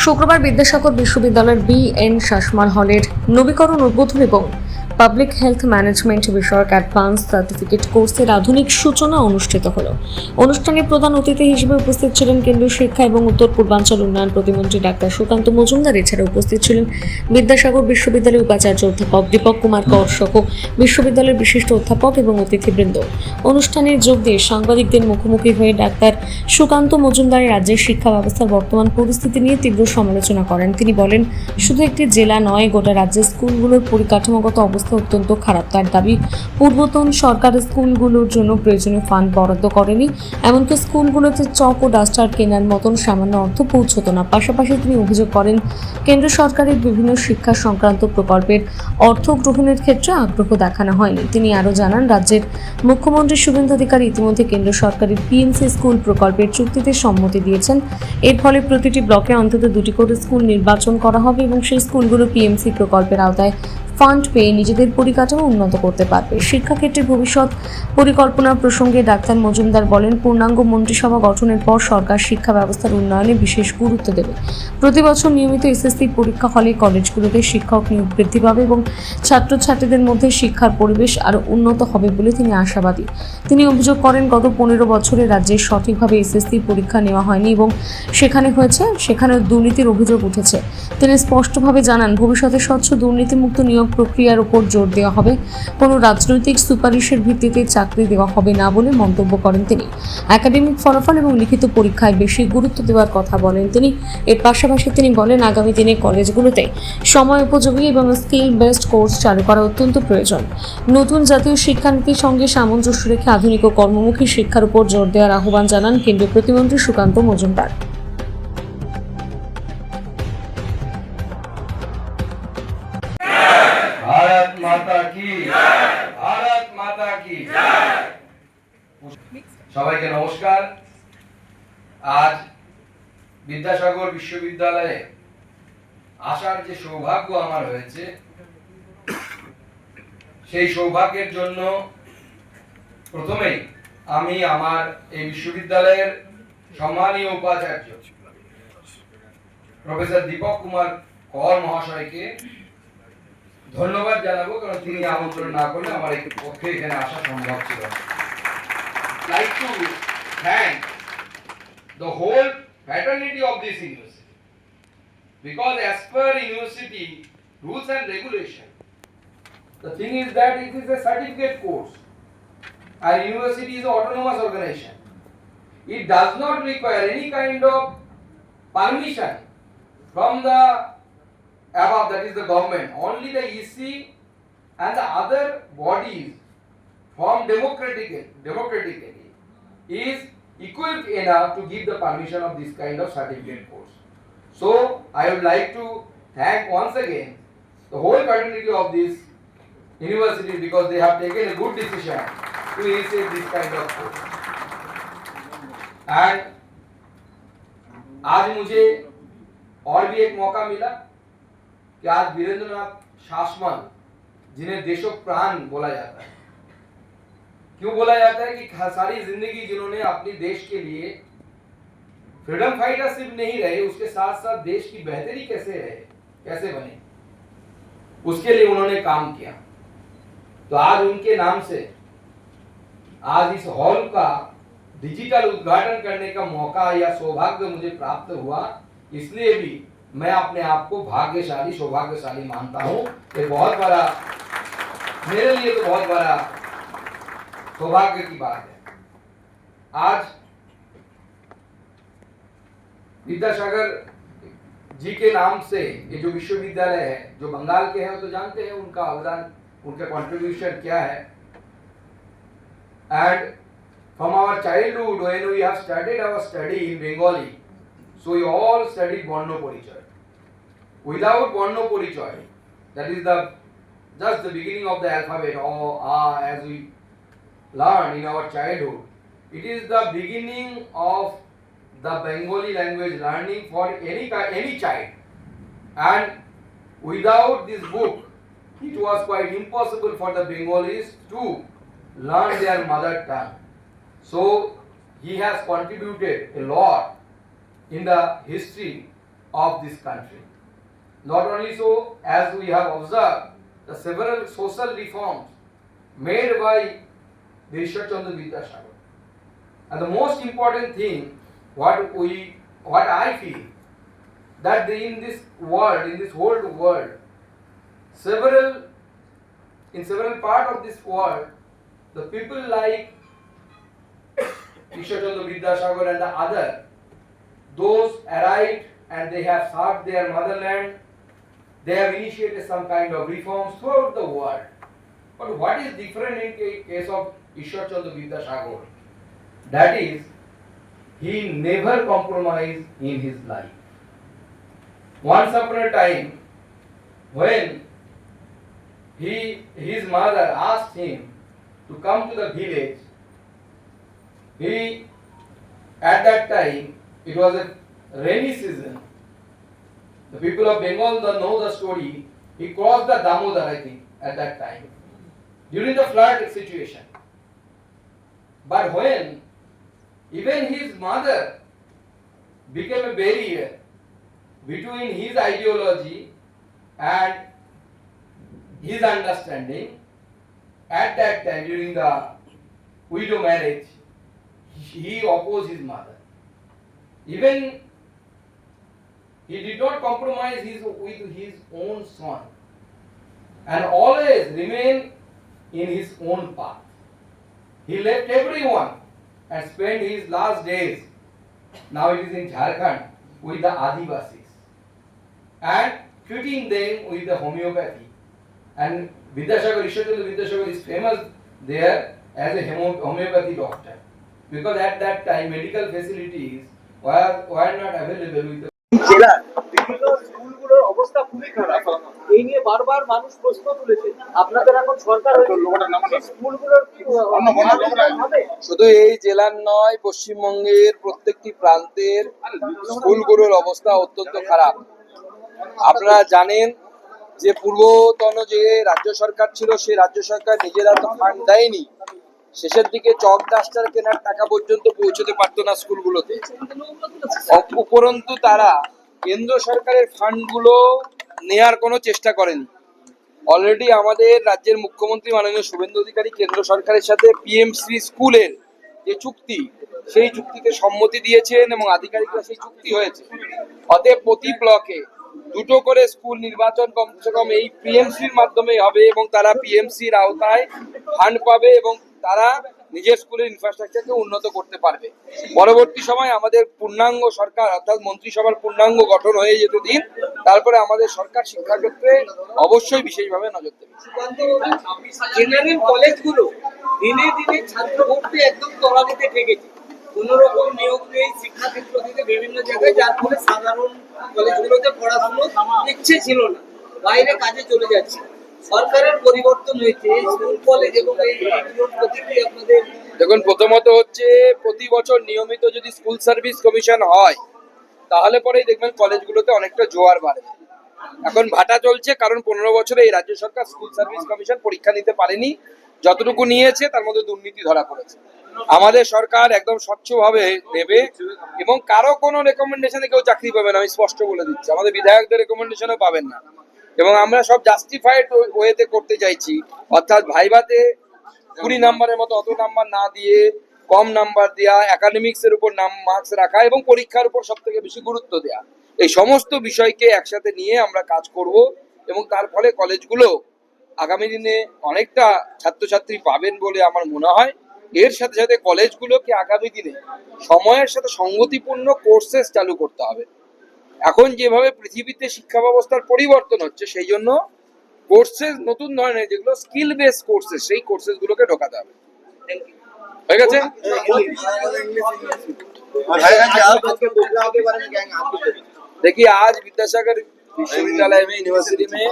শুক্রবার বিদ্যাসাগর বিশ্ববিদ্যালয়ের বি.এন. শাসমল হলের নবীকরণ উদ্বোধন এবং পাবলিক হেলথ ম্যানেজমেন্ট বিষয়ক অ্যাডভান্স সার্টিফিকেট কোর্সের আধুনিক সূচনা অনুষ্ঠিত হল। অনুষ্ঠানে প্রধান অতিথি হিসেবে উপস্থিত ছিলেন কেন্দ্রীয় শিক্ষা এবং উত্তর পূর্বাঞ্চল উন্নয়ন প্রতিমন্ত্রী ডাক্তার সুকান্ত মজুমদার। এছাড়া উপস্থিত ছিলেন বিদ্যাসাগর বিশ্ববিদ্যালয়ের উপাচার্য অধ্যাপক দীপক কুমার কর সহ বিশ্ববিদ্যালয়ের বিশিষ্ট অধ্যাপক এবং অতিথিবৃন্দ। অনুষ্ঠানে যোগ দিয়ে সাংবাদিকদের মুখোমুখি হয়ে ডাক্তার সুকান্ত মজুমদার রাজ্যের শিক্ষা ব্যবস্থার বর্তমান পরিস্থিতি নিয়ে তীব্র সমালোচনা করেন। তিনি বলেন, শুধু একটি জেলা নয়, গোটা রাজ্যের স্কুলগুলোর পরিকাঠামোগত অবস্থা অত্যন্ত খারাপ। তার দাবি, পূর্বতন সরকার স্কুলগুলোর জন্য প্রয়োজনীয় ফান্ড বরাদ্দ করেনি, এমনকি স্কুলগুলোতে চক ও ডাস্টার কেনার মতন সামান্য অর্থ পৌঁছত না। পাশাপাশি তিনি অভিযোগ করেন, কেন্দ্র সরকারের বিভিন্ন শিক্ষা সংক্রান্ত প্রকল্পের অর্থ গ্রহণের ক্ষেত্রে আগ্রহ দেখানো হয়নি। তিনি আরও জানান, রাজ্যের মুখ্যমন্ত্রী শুভেন্দু অধিকারী ইতিমধ্যে কেন্দ্র সরকারের পিএমসি স্কুল প্রকল্পের চুক্তিতে সম্মতি দিয়েছেন। এর ফলে প্রতিটি ব্লকে অন্তত 2টি করে স্কুল নির্বাচন করা হবে এবং সেই স্কুলগুলো পিএমসি প্রকল্পের আওতায় ফান্ড পেয়ে নিজেদের পরিকাঠামো উন্নত করতে পারবে। শিক্ষাক্ষেত্রে ভবিষ্যৎ পরিকল্পনা প্রসঙ্গে ডাক্তার মজুমদার বলেন, পূর্ণাঙ্গ মন্ত্রিসভা গঠনের পর সরকার শিক্ষা ব্যবস্থার উন্নয়নে বিশেষ গুরুত্ব দেবে। প্রতি বছর নিয়মিত এসএসসি পরীক্ষা হলে কলেজগুলোতে শিক্ষক নিয়োগ বৃদ্ধি পাবে এবং ছাত্রছাত্রীদের মধ্যে শিক্ষার পরিবেশ আরও উন্নত হবে বলে তিনি আশাবাদী। তিনি অভিযোগ করেন, গত 15 বছরে রাজ্যে সঠিকভাবে এসএসসি পরীক্ষা নেওয়া হয়নি এবং সেখানে দুর্নীতির অভিযোগ উঠেছে। তিনি স্পষ্টভাবে জানান, ভবিষ্যতে স্বচ্ছ দুর্নীতিমুক্ত নিয়োগ প্রক্রিয়ার উপর জোর দেওয়া হবে, কোনো রাজনৈতিক সুপারিশের ভিত্তিতে চাকরি দেওয়া হবে না বলে মন্তব্য করেন তিনি। একাডেমিক ফলাফল এবং লিখিত পরীক্ষায় বেশি গুরুত্ব দেওয়ার কথা বলেন তিনি। এর পাশাপাশি তিনি বলেন, আগামী দিনে কলেজগুলোতে সময় উপযোগী এবং স্কিল বেসড কোর্স চালু করা অত্যন্ত প্রয়োজন। নতুন জাতীয় শিক্ষানীতির সঙ্গে সামঞ্জস্য রেখে আধুনিক ও কর্মমুখী শিক্ষার উপর জোর দেওয়ার আহ্বান জানান কেন্দ্রীয় প্রতিমন্ত্রী সুকান্ত মজুমদার। भारत माता की भारत माता की সবাইকে নমস্কার। আজ বিদ্যাসাগর বিশ্ববিদ্যালয়ে আসার যে সৌভাগ্য আমার হয়েছে, সেই সৌভাগ্যের জন্য প্রথমেই আমি আমার এই বিশ্ববিদ্যালয়ের সম্মানীয় উপাচার্য প্রফেসর দীপক কুমার কর মহাশয়কে ধন্যবাদ জানাবো, কারণ তিনি আমন্ত্রণ না করলে আমার পক্ষে এখানে আসা সম্ভব ছিল না। Like to thank the whole fraternity of this university, because as per university rules and regulation, the thing is that it is a certificate course. Our university is an autonomous organization. It does not require any kind of permission from the above, that is the government. Only the EC and the other bodies formed democratically is equipped enough to give the permission of this kind of certificate course. So I would like to thank once again the whole fraternity of this university, because they have taken a good decision to initiate this kind of course. And आज मुझे और भी एक मौका मिला कि आज वीरेंद्रनाथ शासमल, जिन्हें देशो प्राण बोला जाता है, क्यों बोला जाता है कि सारी जिंदगी जिन्होंने अपनी देश के लिए फ्रीडम फाइटर सिर्फ नहीं रहे, उसके साथ साथ देश की बेहतरी कैसे बने, उसके लिए उन्होंने काम किया। तो आज उनके नाम से आज इस हॉल का डिजिटल उद्घाटन करने का मौका या सौभाग्य मुझे प्राप्त हुआ, इसलिए भी मैं अपने आप को भाग्यशाली सौभाग्यशाली मानता हूं। ये बहुत बड़ा, मेरे लिए तो बहुत बड़ा सौभाग्य की बात है। आज विद्यासागर जी के नाम से ये जो विश्वविद्यालय है, जो बंगाल के हैं, तो जानते हैं उनका अवदान, उनका कंट्रीब्यूशन क्या है। And from our childhood when we have started our study in Bengali, so we all studied Borno Porichoy. Without Borno Porichoy, that is just the beginning of the alphabet, or as we learn in our childhood, it is the beginning of the Bengali language learning for any child. And without this book, it was quite impossible for the Bengalis to learn their mother tongue. So he has contributed a lot in the history of this country. Not only so, as we have observed, the several social reforms made by the Ishwar Chandra Vidyasagar. And the most important thing, what I feel, that in this world, in this whole world, in several parts of this world, the people like Ishwar Chandra Vidyasagar and the other, those arrived and they have served their motherland, they have initiated some kind of reforms throughout the world. But what is different in case of Ishwar Chandra Vidyasagar? That is, he never compromised in his life. Once upon a time, when his mother asked him to come to the village, he, at that time, it was a rainy season. The people of Bengal don't know the story. He crossed the Damodar, I think, at that time, during the flood situation. But when even his mother became a barrier between his ideology and his understanding, at that time during the widow marriage, he opposed his mother. Even he did not compromise with his own son and always remain in his own path. He left everyone and spent his last days, now it is in Jharkhand, with the Adivasis and treating them with the homeopathy. And Vidyasagar, Ishwar Chandra Vidyasagar is famous there as a homeopathy doctor, because at that time medical facilities were not available with the জেলার বিভিন্ন স্কুলগুলোর অবস্থা খুবই খারাপ। এই নিয়ে বারবার মানুষ প্রশ্ন তুলেছে, আপনাদের এখন সরকার হয়েছে, সেই স্কুলগুলোর কি হবে? শুধু এই জেলার নয়, পশ্চিমবঙ্গের প্রত্যেকটি প্রান্তের স্কুলগুলোর অবস্থা অত্যন্ত খারাপ। আপনারা জানেন যে পূর্বতন যে রাজ্য সরকার ছিল, সেই রাজ্য সরকার নিজেরা তো ফান্ড দেয়নি, শেষের দিকে চক ডাস্টার কেনার টাকা পর্যন্ত পৌঁছতে পারতো না স্কুলগুলোতে। উপরন্তু তারা কেন্দ্র সরকারের ফান্ডগুলো নেয়ার কোনো চেষ্টা করেনি। অলরেডি আমাদের রাজ্যের মুখ্যমন্ত্রী মাননীয় শুভেন্দু অধিকারী কেন্দ্র সরকারের সাথে পিএমসি স্কুলের যে চুক্তি, সেই চুক্তিতে সম্মতি দিয়েছেন এবং আধিকারিকরা সেই চুক্তি হয়েছে। অতএব প্রতি ব্লকে দুটো করে স্কুল নির্বাচন কমসে কম এই পিএমসির মাধ্যমে হবে এবং তারা পিএমসির আওতায় ফান্ড পাবে এবং তারা নিজের স্কুলের ইনফ্রাস্ট্রাকচারকে উন্নত করতে পারবে। পরবর্তী সময় আমাদের পূর্ণাঙ্গ সরকার অর্থাৎ মন্ত্রিসভার পূর্ণাঙ্গ গঠন হয়ে যেতে দিন, তারপরে আমাদের সরকার শিক্ষাক্ষেত্রে অবশ্যই বিশেষভাবে নজর দেবে। জেনারেল কলেজগুলো দিনে দিনে ছাত্র ভর্তি একদম তলানিতে ঠেকেছে, কোন রকম নিয়োগ নেই শিক্ষাক্ষেত্র থেকে বিভিন্ন জায়গায়, যার ফলে সাধারণ কলেজগুলোতে পড়াশুনো ইচ্ছে ছিল না, বাইরে কাজে চলে যাচ্ছে। সরকারের পরিবর্তন হয়েছে, স্কুল কলেজ এবং এইগুলোর প্রতিক্রিয়া আপনাদের? দেখুন, প্রথমত হচ্ছে প্রতি বছর নিয়মিত যদি স্কুল সার্ভিস কমিশন হয় তাহলে পরেই দেখবেন কলেজগুলোতে অনেকটা জোয়ার বাড়ে। এখন ভাটা চলছে, কারণ 15 বছরে এই রাজ্য সরকার স্কুল সার্ভিস কমিশন পরীক্ষা নিতে পারেনি, যতটুকু নিয়েছে তার মধ্যে দুর্নীতি ধরা পড়েছে। আমাদের সরকার একদম স্বচ্ছভাবে নেবে এবং কারো কোনো রেকমেন্ডেশনে কেউ চাকরি পাবে না, আমি স্পষ্ট বলে দিচ্ছি। আমাদের বিধায়কদের রেকমেন্ডেশনও পাবেন না এবং আমরা সব জাস্টিফাইড ওয়েতে করতে চাইছি, অর্থাৎ ভাইভাতে 20 নাম্বারের মতো অত নাম্বার না দিয়ে কম নাম্বার দেওয়া, একাডেমিক্স এর উপর মার্কস রাখা এবং পরীক্ষার উপর সব থেকে বেশি গুরুত্ব দেওয়া, এই সমস্ত বিষয়কে একসাথে নিয়ে আমরা কাজ করব এবং তার ফলে কলেজগুলো আগামী দিনে অনেকটা ছাত্রছাত্রী পাবেন বলে আমার মনে হয়। এর সাথে সাথে কলেজগুলোকে আগামী দিনে সময়ের সাথে সঙ্গতিপূর্ণ কোর্সেস চালু করতে হবে। এখন যেভাবে পৃথিবীতে শিক্ষা ব্যবস্থার পরিবর্তন হচ্ছে, সেই জন্য কোর্সেস নতুন ধরনের যেগুলো স্কিল বেস কোর্সেস, সেই কোর্সেস গুলোকে ঢোকাতে হবে। হয়ে গেছে? देखिए, आज विद्यासागर विश्वविद्यालय में यूनिवर्सिटी में